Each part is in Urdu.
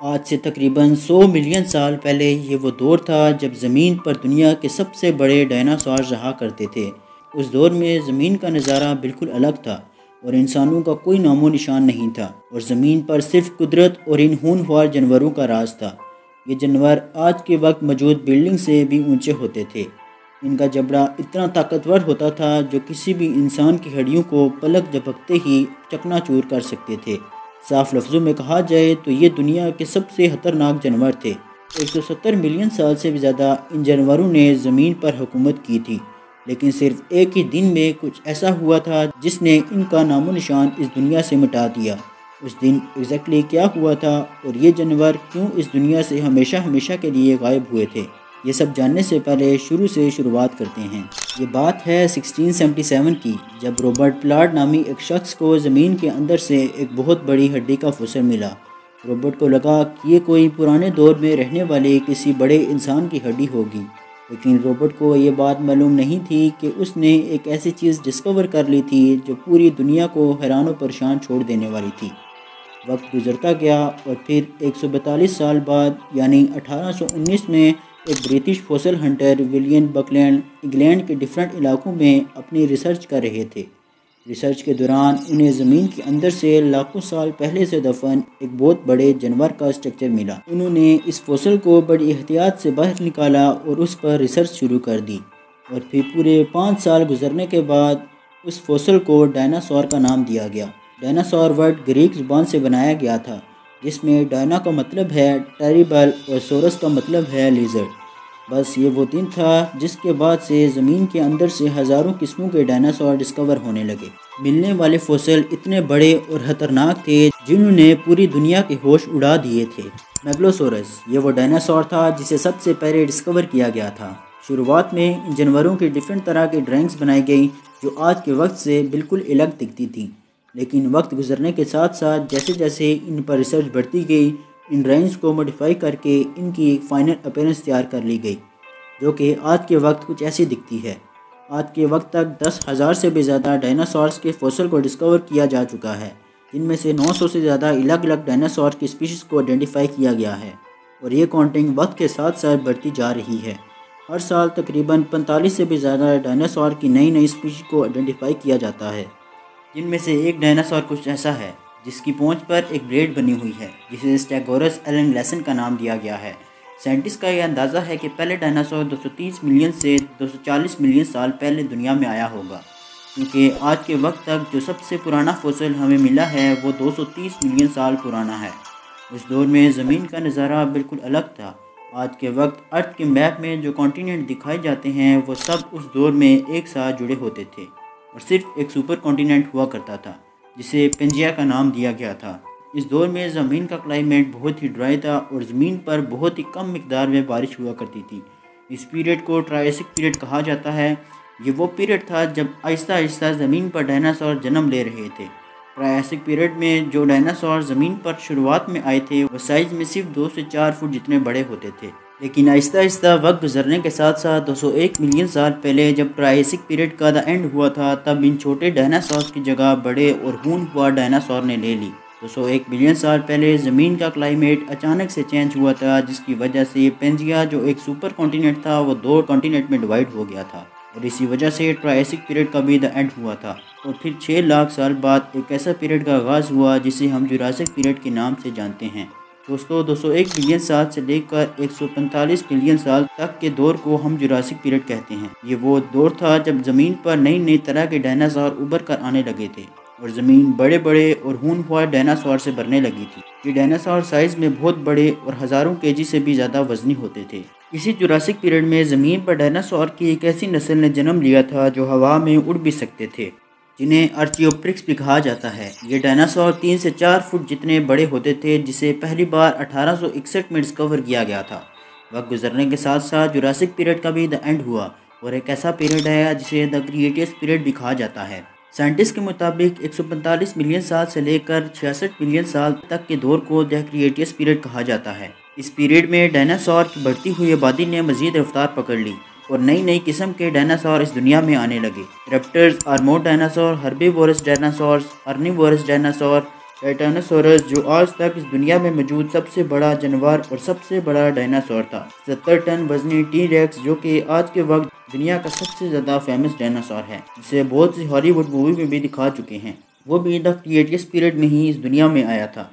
آج سے تقریباً 100 ملین سال پہلے یہ وہ دور تھا جب زمین پر دنیا کے سب سے بڑے ڈائناسور رہا کرتے تھے۔ اس دور میں زمین کا نظارہ بالکل الگ تھا اور انسانوں کا کوئی نام و نشان نہیں تھا، اور زمین پر صرف قدرت اور ان ہونہار جانوروں کا راز تھا۔ یہ جانور آج کے وقت موجود بلڈنگ سے بھی اونچے ہوتے تھے۔ ان کا جبڑا اتنا طاقتور ہوتا تھا جو کسی بھی انسان کی ہڈیوں کو پلک جھپکتے ہی چکنا چور کر سکتے تھے۔ صاف لفظوں میں کہا جائے تو یہ دنیا کے سب سے خطرناک جانور تھے۔ 170 ملین سال سے بھی زیادہ ان جانوروں نے زمین پر حکومت کی تھی، لیکن صرف ایک ہی دن میں کچھ ایسا ہوا تھا جس نے ان کا نام و نشان اس دنیا سے مٹا دیا۔ اس دن ایگزیکٹلی کیا ہوا تھا اور یہ جانور کیوں اس دنیا سے ہمیشہ ہمیشہ کے لیے غائب ہوئے تھے، یہ سب جاننے سے پہلے شروعات کرتے ہیں۔ یہ بات ہے 1677 کی، جب رابرٹ پلارڈ نامی ایک شخص کو زمین کے اندر سے ایک بہت بڑی ہڈی کا فسل ملا۔ رابرٹ کو لگا کہ یہ کوئی پرانے دور میں رہنے والے کسی بڑے انسان کی ہڈی ہوگی، لیکن رابرٹ کو یہ بات معلوم نہیں تھی کہ اس نے ایک ایسی چیز ڈسکور کر لی تھی جو پوری دنیا کو حیران و پریشان چھوڑ دینے والی تھی۔ وقت گزرتا گیا اور پھر 142 سال بعد یعنی 1819 میں ایک British fossil hunter William Buckland England کے ڈفرینٹ علاقوں میں اپنی ریسرچ کر رہے تھے۔ ریسرچ کے دوران انہیں زمین کے اندر سے لاکھوں سال پہلے سے دفن ایک بہت بڑے جانور کا اسٹرکچر ملا۔ انہوں نے اس فوسل کو بڑی احتیاط سے باہر نکالا اور اس پر ریسرچ شروع کر دی، اور پھر پورے 5 سال گزرنے کے بعد اس فوسل کو ڈائناسور کا نام دیا گیا۔ ڈائناسور ورڈ گریک زبان سے بنایا گیا تھا، جس میں ڈائنا کا مطلب ہے ٹیریبل اور سورس کا مطلب ہے لیزرڈ۔ بس یہ وہ دن تھا جس کے بعد سے زمین کے اندر سے ہزاروں قسموں کے ڈائناسور ڈسکور ہونے لگے۔ ملنے والے فوسل اتنے بڑے اور خطرناک تھے جنہوں نے پوری دنیا کے ہوش اڑا دیے تھے۔ میگلوسورس یہ وہ ڈائناسور تھا جسے سب سے پہلے ڈسکور کیا گیا تھا۔ شروعات میں ان جانوروں کی ڈفرینٹ طرح کی ڈرائنگز بنائی گئی جو آج کے وقت سے بالکل الگ دکھتی تھیں، لیکن وقت گزرنے کے ساتھ ساتھ جیسے جیسے ان پر ریسرچ بڑھتی گئی، ان ڈرائنگز کو موڈیفائی کر کے ان کی ایک فائنل اپیرنس تیار کر لی گئی، جو کہ آج کے وقت کچھ ایسی دکھتی ہے۔ آج کے وقت تک 10,000 سے بھی زیادہ ڈائناسورس کے فوسل کو ڈسکور کیا جا چکا ہے، جن میں سے 900 سے زیادہ الگ الگ ڈائناسور کی اسپیشیز کو آئیڈینٹیفائی کیا گیا ہے، اور یہ کاؤنٹنگ وقت کے ساتھ ساتھ بڑھتی جا رہی ہے۔ ہر سال تقریباً 45 سے بھی زیادہ ڈائناسور کی نئی اسپیشیز کو آئیڈینٹیفائی کیا جاتا ہے، جن میں سے ایک ڈائناسور کچھ ایسا ہے جس کی پونچھ پر ایک بلیڈ بنی ہوئی ہے، جسے اسٹیگورس ایلنگلیسن کا نام دیا گیا ہے۔ سائنٹسٹ کا یہ اندازہ ہے کہ پہلے ڈائناسور 230 ملین سے 240 ملین سال پہلے دنیا میں آیا ہوگا، کیونکہ آج کے وقت تک جو سب سے پرانا فوسل ہمیں ملا ہے وہ 230 ملین سال پرانا ہے۔ اس دور میں زمین کا نظارہ بالکل الگ تھا۔ آج کے وقت ارتھ کے میپ میں جو کانٹیننٹ دکھائے جاتے ہیں وہ سب اس دور میں ایک ساتھ جڑے ہوتے تھے، اور صرف ایک سپر کانٹیننٹ ہوا کرتا تھا جسے پنجیا کا نام دیا گیا تھا۔ اس دور میں زمین کا کلائمیٹ بہت ہی ڈرائی تھا اور زمین پر بہت ہی کم مقدار میں بارش ہوا کرتی تھی۔ اس پیریڈ کو ٹرائیسک پیریڈ کہا جاتا ہے۔ یہ وہ پیریڈ تھا جب آہستہ آہستہ زمین پر ڈائناسور جنم لے رہے تھے۔ ٹرائیسک پیریڈ میں جو ڈائناسور زمین پر شروعات میں آئے تھے وہ سائز میں صرف 2 سے 4 فٹ جتنے بڑے ہوتے تھے، لیکن آہستہ آہستہ وقت گزرنے کے ساتھ ساتھ 201 ملین سال پہلے جب ٹرائیسک پیریڈ کا اینڈ ہوا تھا، تب ان چھوٹے ڈائناسور کی جگہ بڑے اور ہونہار ڈائناسور نے لے لی۔ 201 ملین سال پہلے زمین کا کلائمیٹ اچانک سے چینج ہوا تھا، جس کی وجہ سے پینجیا جو ایک سپر کانٹیننٹ تھا وہ 2 کانٹیننٹ میں ڈیوائیڈ ہو گیا تھا، اور اسی وجہ سے ٹرائیسک پیریڈ کا بھی اینڈ ہوا تھا۔ اور پھر 6 لاکھ سال بعد ایک ایسا پیریڈ کا آغاز ہوا جسے ہم جوراسک پیریڈ کے نام سے جانتے ہیں۔ دوستو 201 ملین سال سے لے کر 145 ملین سال تک کے دور کو ہم جوراسک پیریڈ کہتے ہیں۔ یہ وہ دور تھا جب زمین پر نئی طرح کے ڈائناسور ابھر کر آنے لگے تھے، اور زمین بڑے بڑے اور ہونہار ڈائناسور سے بھرنے لگی تھی۔ یہ ڈائناسور سائز میں بہت بڑے اور ہزاروں kg سے بھی زیادہ وزنی ہوتے تھے۔ اسی جوراسک پیریڈ میں زمین پر ڈائناسور کی ایک ایسی نسل نے جنم لیا تھا جو ہوا میں اڑ بھی سکتے تھے، جنہیں آرچیوپٹیرکس بھی کہا جاتا ہے۔ یہ ڈائناسور 3 سے 4 فٹ جتنے بڑے ہوتے تھے، جسے پہلی بار 1861 میں ڈسکور کیا گیا تھا۔ وقت گزرنے کے ساتھ ساتھ جوراسک پیریڈ کا بھی اینڈ ہوا، اور ایک ایسا پیریڈ ہے جسے دی کریٹیس پیریڈ بھی کہا جاتا ہے۔ سائنٹسٹ کے مطابق 145 ملین سال سے لے کر 66 ملین سال تک کے دور کو دی کریٹیس پیریڈ کہا جاتا ہے۔ اس پیریڈ میں ڈائناسور کی بڑھتی ہوئی آبادی نے مزید رفتار پکڑ لی، اور نئی قسم کے ڈائناسور اس دنیا میں آنے لگے۔ ریپٹرز، آرمورڈ ڈائناسور، ہربیوورس ڈائناسور، ارنیوورس ڈائناسور، ٹائٹانوسورس جو آج تک اس دنیا میں موجود سب سے بڑا جانور اور سب سے بڑا ڈائناسور تھا۔ 70 ٹن وزنی ٹی ریکس جو کہ آج کے وقت دنیا کا سب سے زیادہ فیمس ڈائناسور ہے، جسے بہت سی ہالی ووڈ مووی میں بھی دکھا چکے ہیں، وہ بھی دا کریٹیس پیریڈ میں ہی اس دنیا میں آیا تھا۔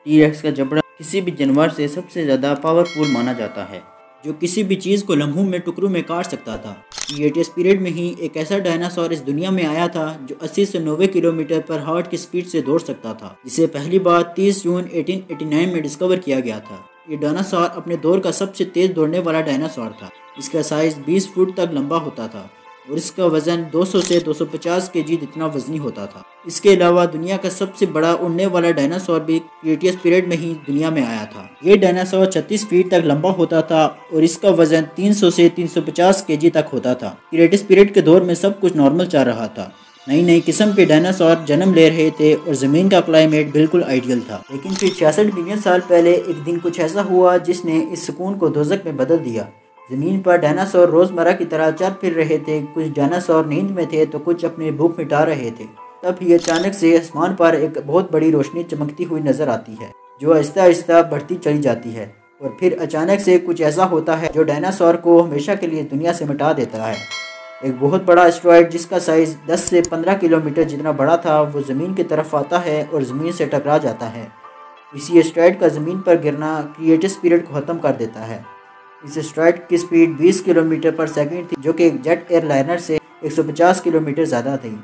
ٹی ریکس کا جبڑا کسی بھی جانور سے سب سے زیادہ پاورفل مانا جاتا ہے، جو کسی بھی چیز کو لمحوں میں ٹکڑوں میں کاٹ سکتا تھا۔ کریٹیس پیریڈ میں ہی ایک ایسا ڈائناسور اس دنیا میں آیا تھا جو 80 سے 90 کلومیٹر پر ہارٹ کی سپیڈ سے دوڑ سکتا تھا، جسے پہلی بار 30 جون 1889 میں ڈسکور کیا گیا تھا۔ یہ ڈائناسور اپنے دور کا سب سے تیز دوڑنے والا ڈائناسور تھا۔ اس کا سائز 20 فٹ تک لمبا ہوتا تھا اور اس کا وزن 200 سے 250 کے جی جتنا وزنی ہوتا تھا۔ اس کے علاوہ دنیا کا سب سے بڑا اڑنے والا ڈائناسور بھی کریٹیس پیریڈ میں ہی دنیا میں آیا تھا۔ یہ ڈائناسور 36 فٹ تک لمبا ہوتا تھا اور اس کا وزن 300 سے 350 کے جی تک ہوتا تھا۔ کریٹیس پیریڈ کے دور میں سب کچھ نارمل چل رہا تھا، نئی قسم کے ڈائناسور جنم لے رہے تھے اور زمین کا کلائمیٹ بالکل آئیڈیل تھا۔ لیکن پھر 66 ملین سال پہلے ایک دن کچھ ایسا ہوا جس نے اس سکون کو دوزخ میں بدل دیا۔ زمین پر ڈائناسور روزمرہ کی طرح چل پھر رہے تھے، کچھ ڈائناسور نیند میں تھے تو کچھ اپنی بھوک مٹا رہے تھے۔ تب ہی اچانک سے آسمان پر ایک بہت بڑی روشنی چمکتی ہوئی نظر آتی ہے، جو آہستہ آہستہ بڑھتی چلی جاتی ہے، اور پھر اچانک سے کچھ ایسا ہوتا ہے جو ڈائناسور کو ہمیشہ کے لیے دنیا سے مٹا دیتا ہے۔ ایک بہت بڑا اسٹرائیڈ جس کا سائز 10 سے 15 کلومیٹر جتنا بڑا تھا، وہ زمین کی طرف آتا ہے اور زمین سے ٹکرا جاتا ہے۔ اسی اسٹرائیڈ کا زمین پر گرنا کریٹیس پیریڈ کو ختم کر دیتا ہے۔ اس اسٹرائیڈ کی سپیڈ 20 کلومیٹر پر سیکنڈ تھی، جو کہ جیٹ ایئر لائنر سے 150 کلومیٹر زیادہ تھی۔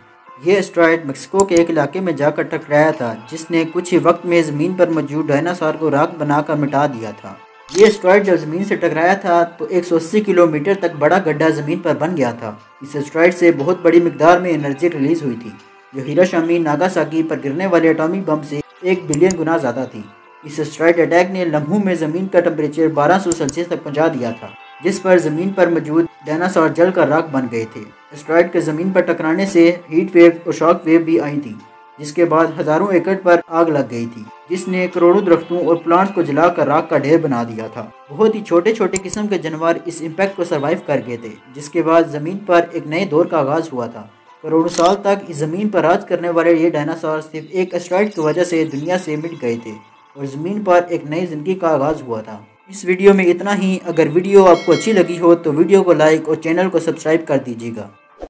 یہ اسٹرائیڈ میکسیکو کے ایک علاقے میں جا کر ٹکرایا تھا، جس نے کچھ ہی وقت میں زمین پر موجود ڈائناسور کو راکھ بنا کر مٹا دیا تھا۔ یہ اسٹرائیڈ جب زمین سے ٹکرایا تھا تو 180 کلومیٹر تک بڑا گڈھا زمین پر بن گیا تھا۔ اس اسٹرائیڈ سے بہت بڑی مقدار میں انرجی ریلیز ہوئی تھی، جو ہیروشیما ناگاساکی پر گرنے والے ایٹمی بم سے 1 بلین گنا زیادہ تھی۔ اس اسٹرائیڈ اٹیک نے لمحوں میں زمین کا ٹمپریچر 1200 سیلسیس تک پہنچا دیا تھا، جس پر زمین پر موجود ڈائناسور جل کر راکھ بن گئے تھے۔ اسٹرائیڈ کے زمین پر ٹکرانے سے ہیٹ ویو اور شاک ویو بھی آئی تھی، جس کے بعد ہزاروں ایکڑ پر آگ لگ گئی تھی، جس نے کروڑوں درختوں اور پلانٹس کو جلا کر راکھ کا ڈھیر بنا دیا تھا۔ بہت ہی چھوٹے قسم کے جانور اس امپیکٹ کو سروائیو کر گئے تھے، جس کے بعد زمین پر ایک نئے دور کا آغاز ہوا تھا۔ کروڑوں سال تک اس زمین پر راج کرنے والے یہ ڈائناسور صرف ایک اسٹرائیڈ کی وجہ سے دنیا سے مٹ گئے تھے اور زمین پر ایک نئی زندگی کا آغاز ہوا تھا۔ اس ویڈیو میں اتنا ہی۔ اگر ویڈیو آپ کو اچھی لگی ہو تو ویڈیو کو لائک اور چینل کو سبسکرائب کر دیجیے گا۔